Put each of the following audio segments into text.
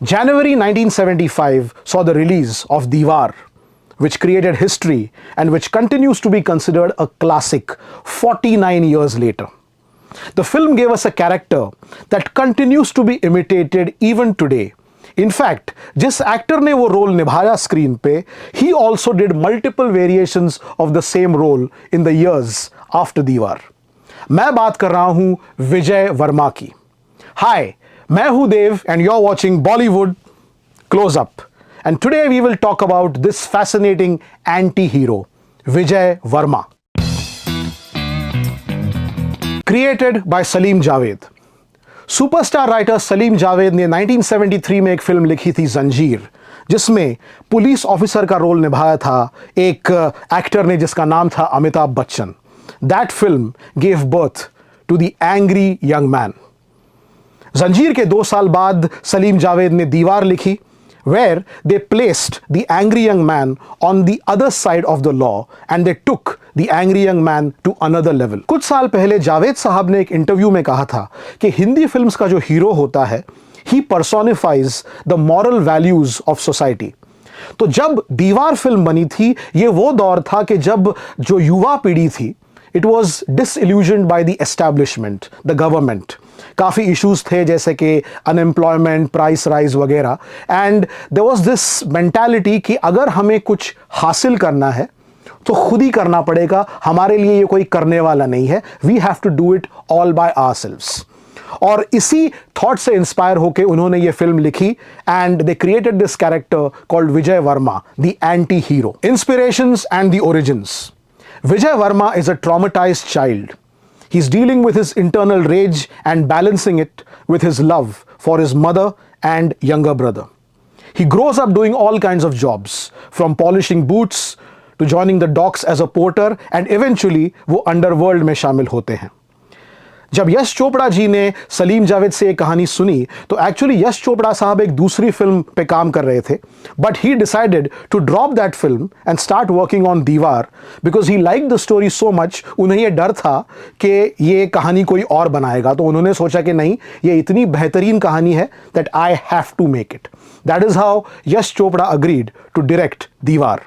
January 1975 saw the release of Diwar, which created history and which continues to be considered a classic 49 years later. The film gave us a character that continues to be imitated even today. In fact, जिस actor ने वो role निभाया screen पे, he also did multiple variations of the same role in the years after दीवार. मैं बात कर रहा हूं विजय वर्मा की. Hi, मैं हूं देव and you're watching Bollywood Close Up. And today we will talk about this fascinating anti-hero, Vijay Varma. Created by Salim Javed. Superstar writer Salim Javed ने 1973 में एक फिल्म लिखी थी जंजीर, जिसमें पुलिस ऑफिसर का रोल निभाया था एक एक्टर ने जिसका नाम था Amitabh Bachchan. That film gave birth to the angry young man. Zanjeer के 2 साल बाद सलीम जावेद ने दीवार लिखी, where they placed the angry young man on the other side of the law and they took the angry young man to another level. कुछ साल पहले जावेद साहब ने एक इंटरव्यू में कहा था कि हिंदी फिल्म्स का जो हीरो होता है, he personifies the moral values of society. तो जब दीवार फिल्म बनी थी, ये वो दौर था कि जब जो युवा पीढ़ी थी, it was disillusioned by the establishment, the government. काफ़ी इश्यूज थे जैसे कि अनएम्प्लॉयमेंट, प्राइस राइज वगैरह. And there was this mentality कि अगर हमें कुछ हासिल करना है तो खुद ही करना पड़ेगा, हमारे लिए ये कोई करने वाला नहीं है. We have to do it all by ourselves. और इसी थॉट से इंस्पायर होकर उन्होंने ये फिल्म लिखी and they created this character called Vijay Verma, the anti hero. Inspirations and the origins. Vijay Varma is a traumatized child. He's dealing with his internal rage and balancing it with his love for his mother and younger brother. He grows up doing all kinds of jobs, from polishing boots to joining the docks as a porter, and eventually वो underworld में शामिल होते हैं. जब यश चोपड़ा जी ने सलीम जावेद से ये कहानी सुनी तो एक्चुअली यश चोपड़ा साहब एक दूसरी फिल्म पे काम कर रहे थे, but he decided to drop that film and start working on Deewar because he like the story so much. उन्हें ये डर था कि ये कहानी कोई और बनाएगा, तो उन्होंने सोचा कि नहीं, ये इतनी बेहतरीन कहानी है that I have to make it. That is how Yash Chopra agreed to direct Deewaar.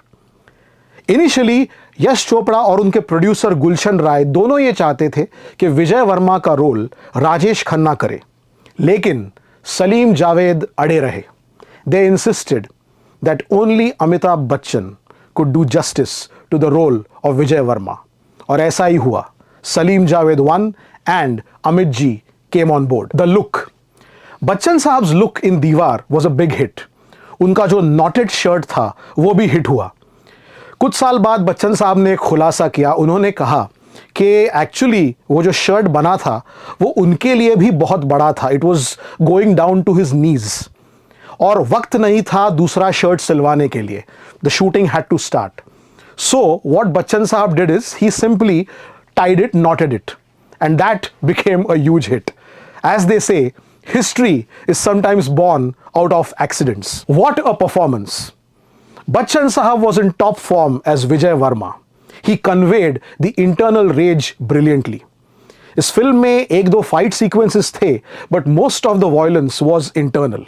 Initially Yash Chopra और उनके प्रोड्यूसर गुलशन राय दोनों ये चाहते थे कि विजय वर्मा का रोल राजेश खन्ना करे, लेकिन सलीम जावेद अड़े रहे. They insisted that only Amitabh Bachchan could do justice to the role of Vijay Verma. और ऐसा ही हुआ. Salim Javed won and Amit ji came on board. The look. Bachchan Sahab's look in Deewar was a big hit. उनका जो नॉटेड शर्ट था वो भी हिट हुआ. कुछ साल बाद बच्चन साहब ने एक खुलासा किया. उन्होंने कहा कि एक्चुअली वो जो शर्ट बना था वो उनके लिए भी बहुत बड़ा था. It was going down to his knees और वक्त नहीं था दूसरा शर्ट सिलवाने के लिए. The shooting had to start. So what Bachchan Sahab did is he simply tied it, knotted it, and that became a huge hit. As they say, history is sometimes born out of accidents. What a performance. Bachchan Sahab was in top form as Vijay Varma. He conveyed the internal rage brilliantly. इस film में 1-2 fight sequences थे, but most of the violence was internal.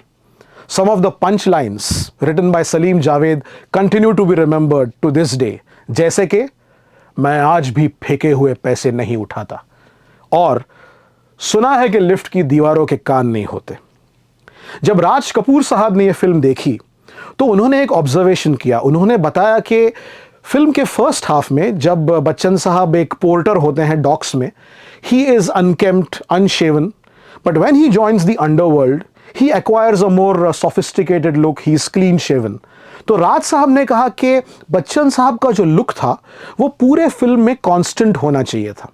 Some of the punchlines written by Salim Javed continue to be remembered to this day. जैसे कि मैं आज भी फेंके हुए पैसे नहीं उठाता, और सुना है कि लिफ्ट की दीवारों के कान नहीं होते. जब राज कपूर साहब ने यह फिल्म देखी तो उन्होंने एक ऑब्जर्वेशन किया. उन्होंने बताया कि फिल्म के फर्स्ट हाफ में जब बच्चन साहब एक पोर्टर होते हैं डॉक्स में, he is unkempt, unshaven, but when he joins the underworld he acquires a more sophisticated look, he is clean shaven. तो राज साहब ने कहा कि बच्चन साहब का जो लुक था वो पूरे फिल्म में कांस्टेंट होना चाहिए था.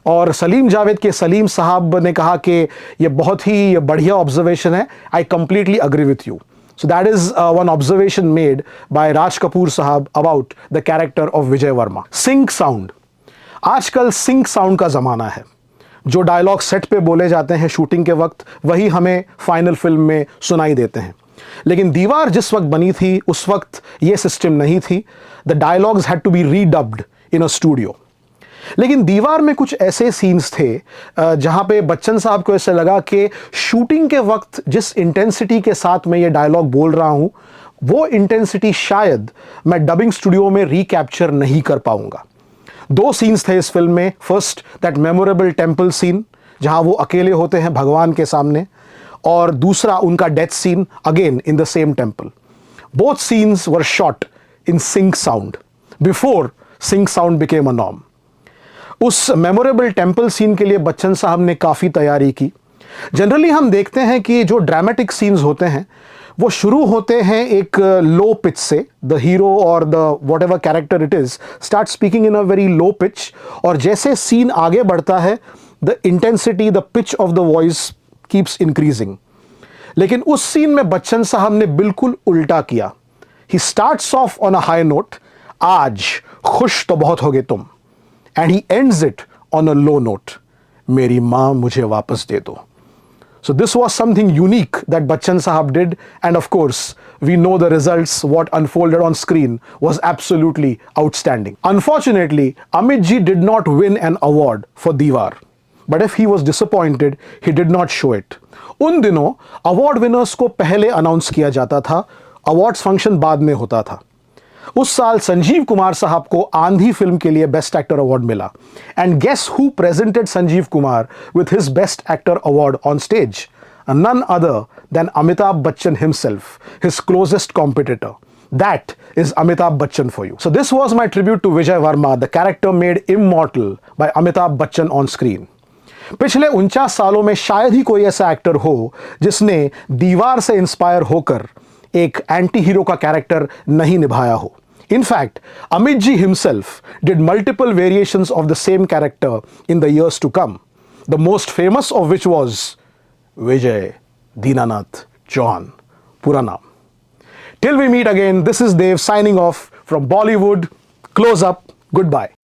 और सलीम जावेद के सलीम साहब ने कहा कि ये बहुत ही बढ़िया ऑब्जर्वेशन है, I completely agree with you. So that is one observation made by Raj Kapoor Sahab about the character of Vijay Varma. Sync sound. आजकल sync sound का ज़माना है. जो डायलॉग सेट पे बोले जाते हैं शूटिंग के वक्त, वही हमें फाइनल फिल्म में सुनाई देते हैं. लेकिन दीवार जिस वक्त बनी थी उस वक्त ये सिस्टम नहीं थी. The dialogues had to be redubbed in a studio. लेकिन दीवार में कुछ ऐसे सीन्स थे जहां पे बच्चन साहब को ऐसे लगा कि शूटिंग के वक्त जिस इंटेंसिटी के साथ मैं ये डायलॉग बोल रहा हूं, वो इंटेंसिटी शायद मैं डबिंग स्टूडियो में रिकैप्चर नहीं कर पाऊंगा। दो सीन्स थे इस फिल्म में। First, that memorable temple scene जहां वो अकेले होते हैं भगवान के सामने, और दूसरा उनका death scene again in the same temple. Both scenes were shot in sync sound before sync sound became a norm. उस मेमोरेबल टेम्पल सीन के लिए बच्चन साहब ने काफ़ी तैयारी की। जनरली हम देखते हैं कि जो ड्रामेटिक सीन्स होते हैं वो शुरू होते हैं एक लो पिच से। द हीरो और the what ever character it is start speaking in a very low pitch, और जैसे सीन आगे बढ़ता है the intensity, the pitch of the voice keeps increasing. लेकिन उस सीन में बच्चन साहब ने बिल्कुल उल्टा किया। He starts of on a high note, आज खुश तो बहुत होगे तुम, and he ends it on a low note, मेरी मां मुझे वापस दे दो। So this was something unique that Bachchan Sahab did, and of course we know the results. What unfolded on screen was absolutely outstanding. Unfortunately, Amit ji did not win an award for Diwar, but if he was disappointed, he did not show it. उन दिनों award winners को पहले announce किया जाता था, awards function बाद में होता था। उस साल संजीव कुमार साहब को आंधी फिल्म के लिए बेस्ट एक्टर अवार्ड मिला, and guess who presented Sanjeev Kumar with his best actor award on stage? None other than Amitabh Bachchan himself, his closest competitor. That is Amitabh Bachchan for you. So this was my tribute to Vijay Varma, the character made immortal by Amitabh Bachchan on screen. पिछले 49 सालों में शायद ही कोई ऐसा actor हो जिसने दीवार से इंस्पायर होकर एक एंटी हीरो का कैरेक्टर नहीं निभाया हो. In fact, Amit ji himself did multiple variations of the same character in the years to come, the most famous of which was Vijay Dinanath Chauhan, पूरा नाम. Till we meet again, this is Dev signing off from Bollywood. Close up. Goodbye.